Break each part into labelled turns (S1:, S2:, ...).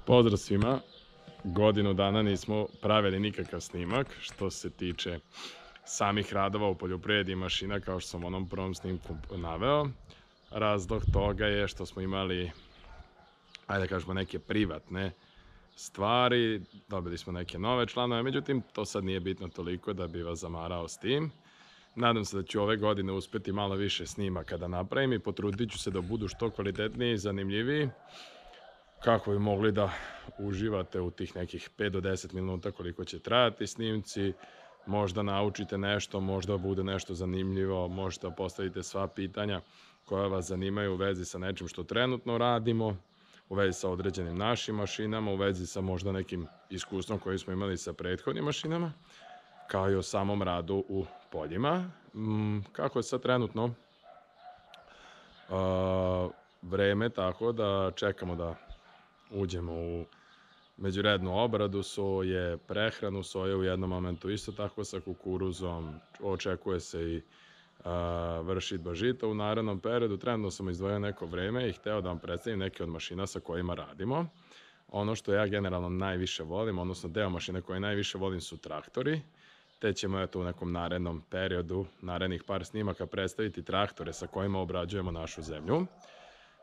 S1: Pozdrav svima. Godinu dana nismo pravili nikakav snimak što se tiče samih radova u poljoprivredi i mašina, kao što sam u onom prvom snimku naveo. Razlog toga je što smo imali, ajde da kažemo, neke privatne stvari, dobili smo neke nove članove, međutim to sad nije bitno toliko da bi vas zamarao s tim. Nadam se da ću ove godine uspeti malo više snimaka da napravim i potrudit ću se da budu što kvalitetniji i zanimljiviji, kako bi mogli da uživate u tih nekih 5 do 10 minuta koliko će trajati snimci, možda naučite nešto, možda bude nešto zanimljivo, možete da postavite sva pitanja koja vas zanimaju u vezi sa nečim što trenutno radimo, u vezi sa određenim našim mašinama, u vezi sa možda nekim iskustvom koji smo imali sa prethodnim mašinama, kao i o samom radu u poljima. Kako je sad trenutno vreme, tako da čekamo da uđemo u međurednu obradu soje, prehranu soje u jednom momentu isto tako sa kukuruzom, očekuje se i vršidba žita u narednom periodu. Trenutno sam izdvojio neko vreme i hteo da vam predstavim neke od mašina sa kojima radimo. Ono što ja generalno najviše volim, odnosno deo mašine koje najviše volim su traktori, te ćemo u nekom narednom periodu, narednih par snimaka, predstaviti traktore sa kojima obrađujemo našu zemlju.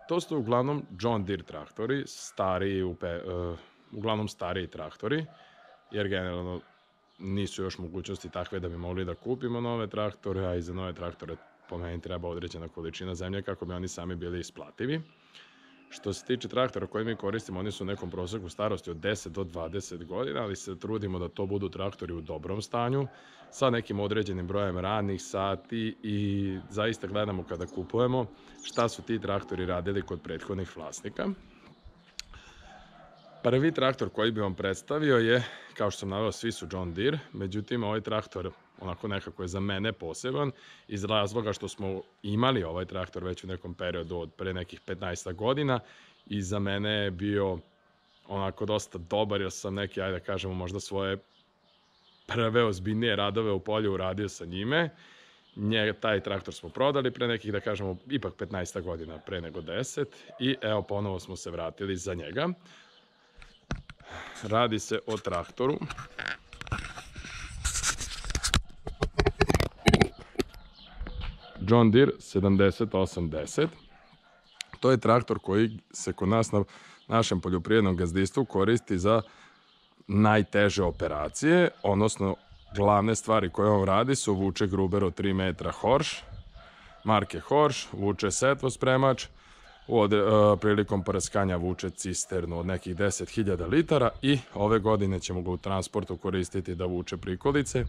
S1: To su uglavnom John Deere traktori, uglavnom stariji traktori, jer generalno nisu još mogućnosti takve da bi mogli da kupimo nove traktore, a i za nove traktore po meni treba određena količina zemlje kako bi oni sami bili isplativi. Što se tiče traktora koje mi koristimo, oni su u nekom proseku starosti od 10 do 20 godina, ali se trudimo da to budu traktori u dobrom stanju, sa nekim određenim brojem radnih sati i zaista gledamo kada kupujemo šta su ti traktori radili kod prethodnih vlasnika. Prvi traktor koji bi vam predstavio je, kao što sam naveo, svi su John Deere, međutim ovaj traktor onako nekako je za mene poseban iz razloga što smo imali ovaj traktor već u nekom periodu od pre nekih 15 godina i za mene je bio onako dosta dobar, jer sam neki, ajde da kažemo, možda svoje prve ozbiljnije radove u polju uradio sa njime. Taj traktor smo prodali pre nekih, da kažemo, ipak 15 godina pre nego 10 i evo ponovo smo se vratili za njega. Radi se o traktoru John Deere 7810. To je traktor koji se kod nas na našem poljoprivrednom gazdinstvu koristi za najteže operacije, odnosno glavne stvari koje on radi su vuče gruber od 3 metra Horsch, marke Horsch, vuče setvospremač, prilikom prskanja vuče cisternu od nekih 10.000 litara i ove godine ćemo ga u transportu koristiti da vuče prikolice,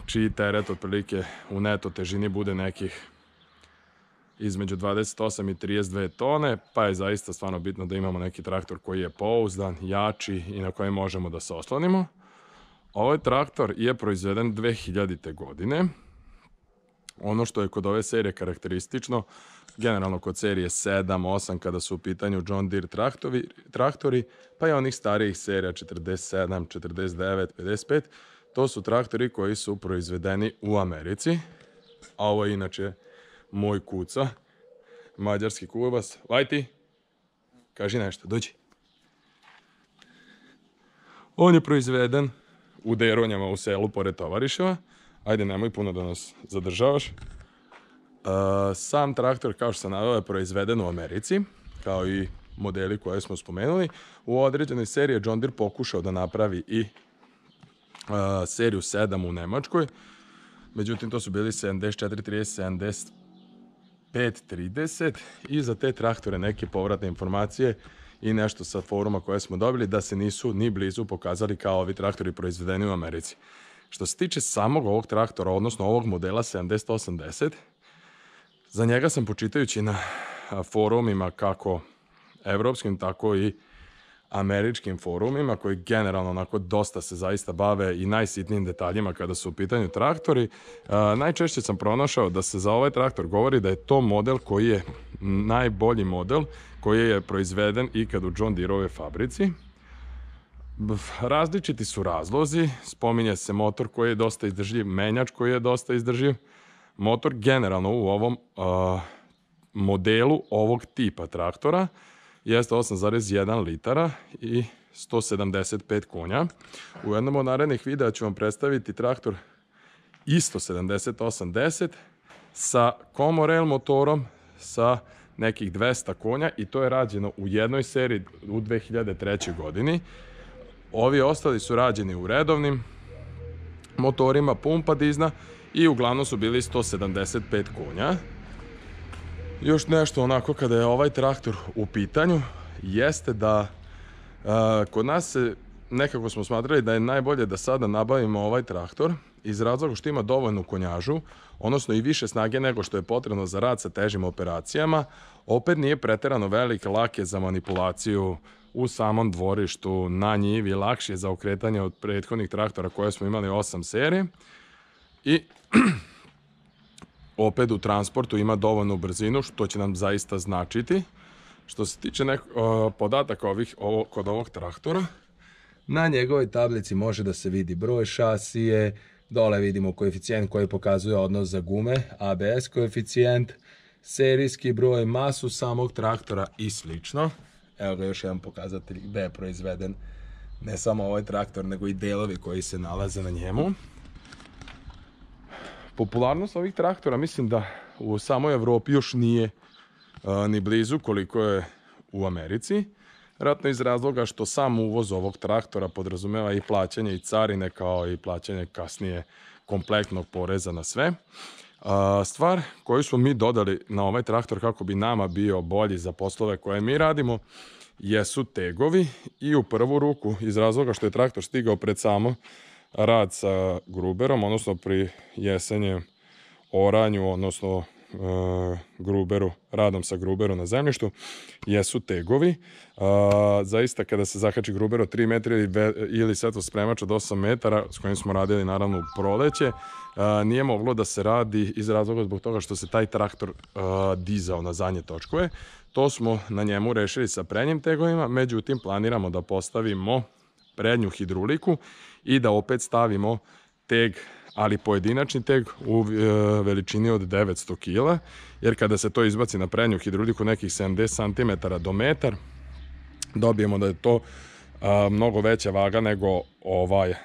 S1: čiji teret otprilike u neto težini bude nekih između 28 i 32 tone, pa je zaista stvarno bitno da imamo neki traktor koji je pouzdan, jači i na kojem možemo da se oslonimo. Ovaj traktor je proizveden 2000. godine. Ono što je kod ove serije karakteristično, generalno kod serije 7, 8, kada su u pitanju John Deere traktori, pa i onih starijih serija 47, 49, 55, to su traktori koji su proizvedeni u Americi, a ovo je inače moj kuca, mađarski kubas. Vajti, kaži nešto, dođi. On je proizveden u Deronjama u selu pored Tovariševa. Ajde, nemoj puno da nas zadržavaš. Sam traktor, kao što sam naveo, je proizveden u Americi, kao i modeli koje smo spomenuli. U određenoj seriji John Deere pokušao da napravi i seriju 7 u Nemačkoj, međutim to su bili 74-30, 75-30 i za te traktore neke povratne informacije i nešto sa foruma koje smo dobili da se nisu ni blizu pokazali kao ovi traktori proizvedeni u Americi. Što se tiče samog ovog traktora, odnosno ovog modela 7810, za njega sam počitajući na forumima kako evropskim, tako i američkim forumima, koji generalno onako dosta se zaista bave i najsitnijim detaljima kada su u pitanju traktori, najčešće sam pronašao da se za ovaj traktor govori da je to model koji je najbolji model koji je proizveden ikad u John Deere-ove fabrici. Različiti su razlozi, spominje se motor koji je dosta izdržljiv, menjač koji je dosta izdržljiv. Motor generalno u ovom modelu ovog tipa traktora jeste 8,1 litara i 175 konja. U jednom od narednih videa ću vam predstaviti traktor isto 7810 sa Comorel motorom sa nekih 200 konja i to je rađeno u jednoj seriji u 2003. godini. Ovi ostali su rađeni u redovnim motorima, pumpa dizna i uglavnom su bili 175 konja. Još nešto onako kada je ovaj traktor u pitanju jeste da kod nas nekako smo smatrali da je najbolje da sada nabavimo ovaj traktor iz razloga što ima dovoljnu konjažu, odnosno i više snage nego što je potrebno za rad sa težim operacijama. Opet nije preterano velik, lak je za manipulaciju u samom dvorištu, na njivi, lakše je za okretanje od prethodnih traktora koje smo imali 8 serije. I opet u transportu ima dovoljnu brzinu, što će nam zaista značiti. Što se tiče podataka kod ovog traktora, na njegovoj tablici može da se vidi broj šasije, dole vidimo koeficijent koji pokazuje odnos za gume, ABS koeficijent, serijski broj, masu samog traktora i slično. Evo ga još jedan pokazatelj gde je proizveden ne samo ovaj traktor, nego i delovi koji se nalaze na njemu. Popularnost ovih traktora mislim da u samoj Evropi još nije ni blizu koliko je u Americi. Vjerojatno iz razloga što sam uvoz ovog traktora podrazumeva i plaćanje i carine kao i plaćanje kasnije kompletnog poreza na sve. Stvar koju smo mi dodali na ovaj traktor kako bi nama bio bolji za poslove koje mi radimo jesu tegovi i u prvu ruku iz razloga što je traktor stigao pred samo rad sa gruberom, odnosno pri jesenjem oranju, odnosno radom sa gruberom na zemljištu, jesu tegovi. Zaista kada se zakači gruber od 3 metra ili svetlospremač od 8 metara, s kojim smo radili naravno u proleće, nije moglo da se radi iz razloga zbog toga što se taj traktor dizao na zadnje točkove. To smo na njemu rešili sa prednjim tegovima, međutim planiramo da postavimo prednju hidruliku i da opet stavimo teg, ali pojedinačni teg u veličini od 900 kg, jer kada se to izbaci na prednju hidruliku nekih 70 cm do metar, dobijemo da je to mnogo veća vaga nego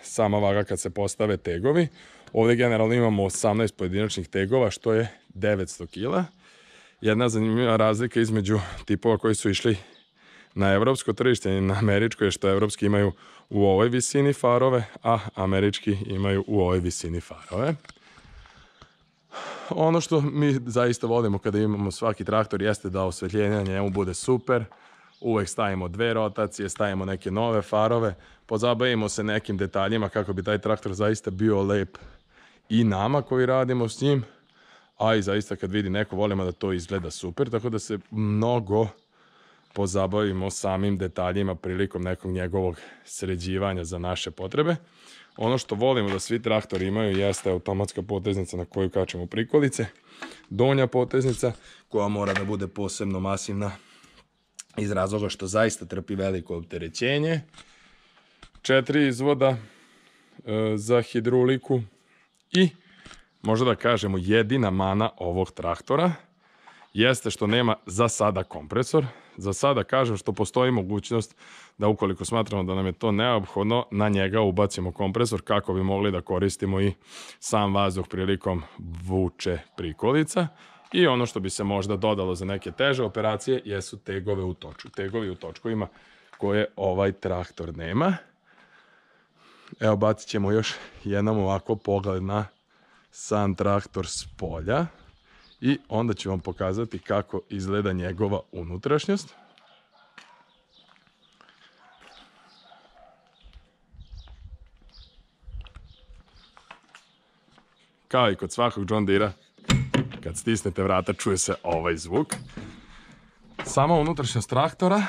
S1: sama vaga kad se postave tegovi. Ovdje generalno imamo 18 pojedinačnih tegova, što je 900 kg. Jedna zanimljiva razlika između tipova koji su išli na evropsko tržište i na američko je što evropski imaju u ovoj visini farove, a američki imaju u ovoj visini farove. Ono što mi zaista volimo kada imamo svaki traktor jeste da osvetljenje na njemu bude super. Uvek stavimo 2 rotacije, stavimo neke nove farove, pozabavimo se nekim detaljima kako bi taj traktor zaista bio lep i nama koji radimo s njim, a i zaista kad vidi neko volimo da to izgleda super, tako da se mnogo pozabavimo samim detaljima prilikom nekog njegovog sređivanja za naše potrebe. Ono što volimo da svi traktori imaju jeste automatska poteznica na koju kačemo prikolice, donja poteznica koja mora da bude posebno masivna iz razloga što zaista trpi veliko opterećenje, 4 izvoda za hidruliku i možda da kažemo jedina mana ovog traktora jeste što nema za sada kompresor. Za sada kažem što postoji mogućnost da ukoliko smatramo da nam je to neophodno, na njega ubacimo kompresor kako bi mogli da koristimo i sam vazduh prilikom vuče prikolica. I ono što bi se možda dodalo za neke teže operacije jesu tegove u točku. Tegovi u točkovima koje ovaj traktor nema. Evo bacit ćemo još jednom ovako pogled na sam traktor s polja. I onda ću vam pokazati kako izgleda njegova unutrašnjost. Kao i kod svakog John Deere-a, kad stisnete vrata čuje se ovaj zvuk. Sama unutrašnjost traktora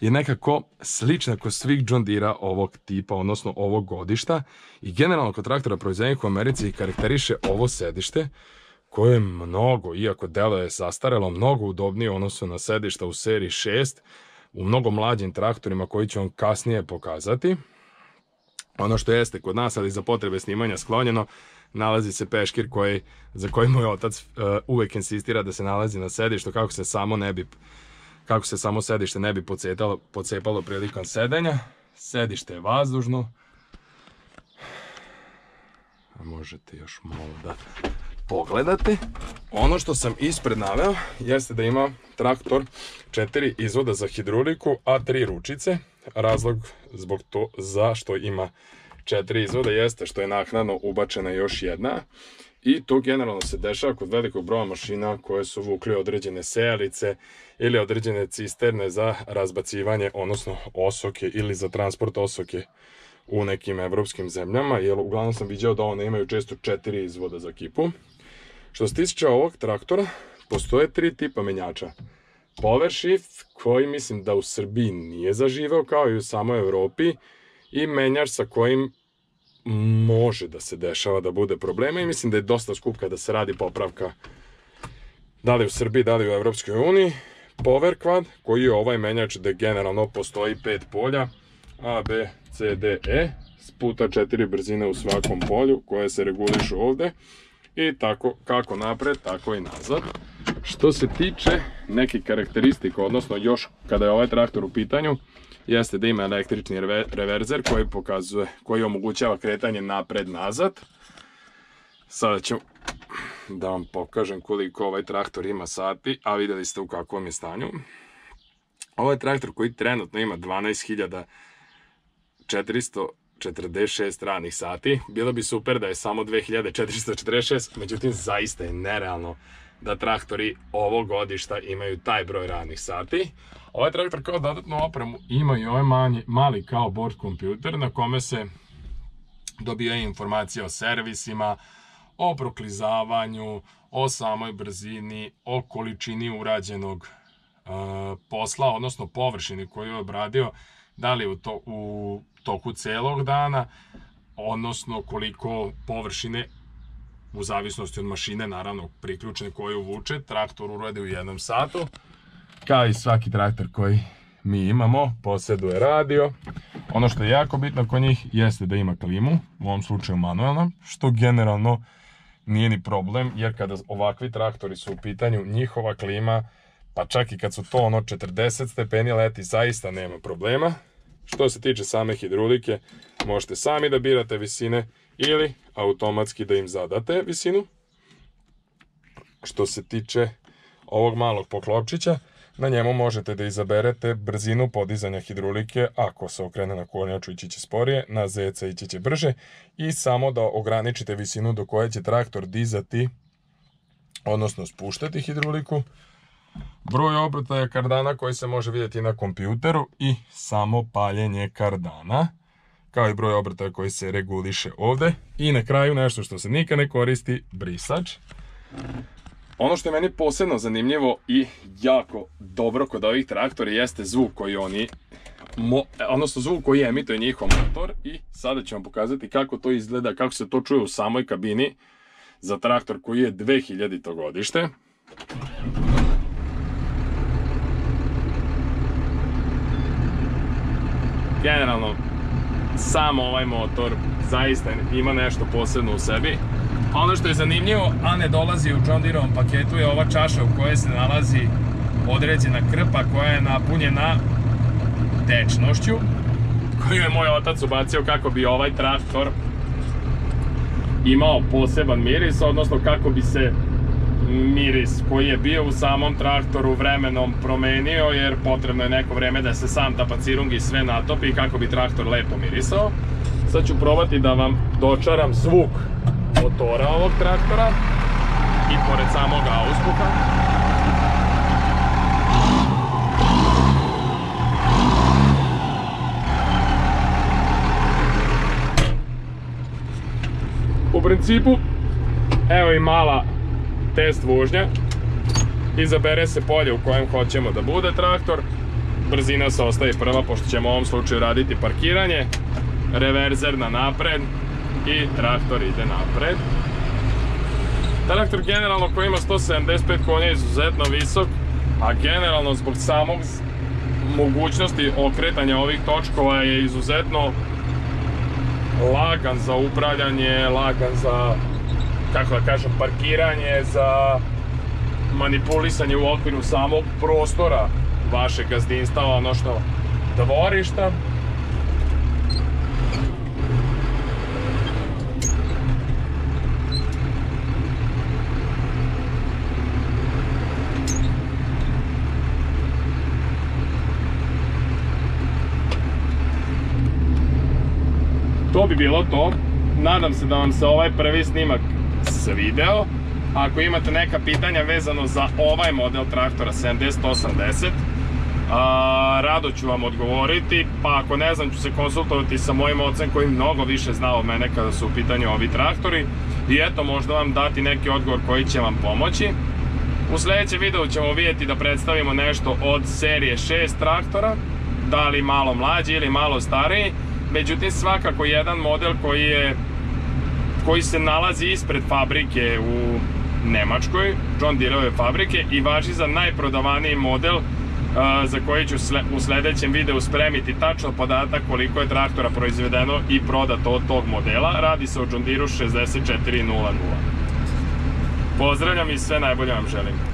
S1: je nekako slična kod svih John Deere-a ovog tipa, odnosno ovog godišta. I generalno kod traktora proizvedenih u Americi karakteriše ovo sedište, koje je mnogo, iako deluje zastarelo, mnogo udobnije u odnosu na sedišta u seriji 6, u mnogo mlađim traktorima koji ću vam kasnije pokazati. Ono što jeste kod nas, ali za potrebe snimanja sklonjeno, nalazi se peškir za koji moj otac uvek insistira da se nalazi na sedištu kako kako se samo sedište ne bi pocepalo prilikom sedenja. Sedište je vazdužno. A možete još malo da pogledate. Ono što sam ispred naveo jeste da ima traktor 4 izvoda za hidrauliku, a 3 ručice. Razlog zbog to zašto ima 4 izvoda jeste što je naknadno ubačena još jedna. I to generalno se dešava kod velikog broja mašina koje su vukli određene sejalice ili određene cisterne za razbacivanje, odnosno osoke ili za transport osoke u nekim evropskim zemljama, jer uglavnom sam vidio da one imaju često 4 izvoda za kipu. Što se tiče ovog traktora, postoje 3 tipa menjača. Power shift, koji mislim da u Srbiji nije zaživeo kao i u samoj Evropi, i menjač sa kojim može da se dešava da bude problema i mislim da je dosta skup kada se radi popravka, da li u Srbiji, da li u Evropskoj uniji. Power quad, koji je ovaj menjač gde generalno postoji 5 polja, A, B, C, D, E, puta 4 brzine u svakom polju koje se regulišu ovde i tako kako napred, tako i nazad. Što se tiče nekih karakteristika, odnosno još kada je ovaj traktor u pitanju, jeste da ima električni reverzer koji omogućava kretanje napred-nazad. Sada ću da vam pokažem koliko ovaj traktor ima sati, a videli ste u kakvom je stanju. Ovo je traktor koji trenutno ima 12.446 radnih sati. Bilo bi super da je samo 2446, međutim zaista je nerealno da traktori ovog godišta imaju taj broj radnih sati. Ovaj traktor kao dodatnu opremu ima i ovaj mali kao board kompjuter na kome se dobija informacija o servisima, o proklizavanju, o samoj brzini, o količini urađenog posla, odnosno površini koju je obradio, da li u toku celog dana, odnosno koliko površine, u zavisnosti od mašine, naravno priključne koju vuče, traktor uradi u 1 satu. Kao i svaki traktor koji mi imamo, posjeduje radio. Ono što je jako bitno kod njih jeste da ima klimu, u ovom slučaju manuelno, što generalno nije ni problem, jer kada ovakvi traktori su u pitanju, njihova klima, pa čak i kad su to 40 stepeni leti, zaista nema problema. Što se tiče same hidraulike, možete sami da birate visine ili automatski da im zadate visinu. Što se tiče ovog malog poklopčića, na njemu možete da izaberete brzinu podizanja hidraulike. Ako se okrene na kornjaču, ići će sporije, na zeca ići će brže, i samo da ograničite visinu do koje će traktor dizati, odnosno spuštati hidrauliku. Broj obrtaja kardana koji se može vidjeti na kompjuteru i samo paljenje kardana, kao i broj obrtaja koji se reguliše ovde. I na kraju nešto što se nikad ne koristi, brisač. Ono što je meni posebno zanimljivo i jako dobro kod ovih traktora jeste zvuk koji oni, odnosno zvuk koji emituje njihov motor, i sada ću vam pokazati kako to izgleda, kako se to čuje u samoj kabini za traktor koji je 2000. godište. Generalno, samo ovaj motor zaista ima nešto posebno u sebi. Ono što je zanimljivo, a ne dolazi u John Deereovom paketu, je ova čaša u kojoj se nalazi određena krpa koja je napunjena tečnošću, koju je moj otac ubacio kako bi ovaj traktor imao poseban miris, odnosno kako bi se miris koji je bio u samom traktoru vremenom promenio, jer potrebno je neko vreme da se sam tapacirung i sve natopi kako bi traktor lepo mirisao. Sad ću probati da vam dočaram zvuk motora ovog traktora i pored samog auspuha. U principu, evo i mala test vožnja. Izabere se polje u kojem hoćemo da bude traktor. Brzina se ostaje prva, pošto ćemo u ovom slučaju raditi parkiranje. Reverzer na napred i traktor ide napred. Traktor generalno koji ima 175 konja je izuzetno visok, a generalno zbog samog mogućnosti okretanja ovih točkova je izuzetno lagan za upravljanje, lagan za, kako da kažem, parkiranje, za manipulisanje u okviru samog prostora vašeg gazdinstva, odnosno dvorišta. To bi bilo to. Nadam se da vam se ovaj prvi snimak svideo. Ako imate neka pitanja vezano za ovaj model traktora 7080, rado ću vam odgovoriti, pa ako ne znam ću se konsultovati sa mojim ocem koji mnogo više zna od mene kada su u pitanju ovi traktori i eto, možda vam dati neki odgovor koji će vam pomoći. U sljedećem videu ćemo vidjeti da predstavimo nešto od serije 6 traktora, da li malo mlađi ili malo stariji. Međutim, svakako jedan model koji se nalazi ispred fabrike u Nemačkoj, John Deereove fabrike, i važi za najprodavaniji model za koji ću u sljedećem videu spremiti tačno podatak koliko je traktora proizvedeno i prodato od tog modela. Radi se o John Deere 6400. Pozdravljam i sve najbolje vam želim.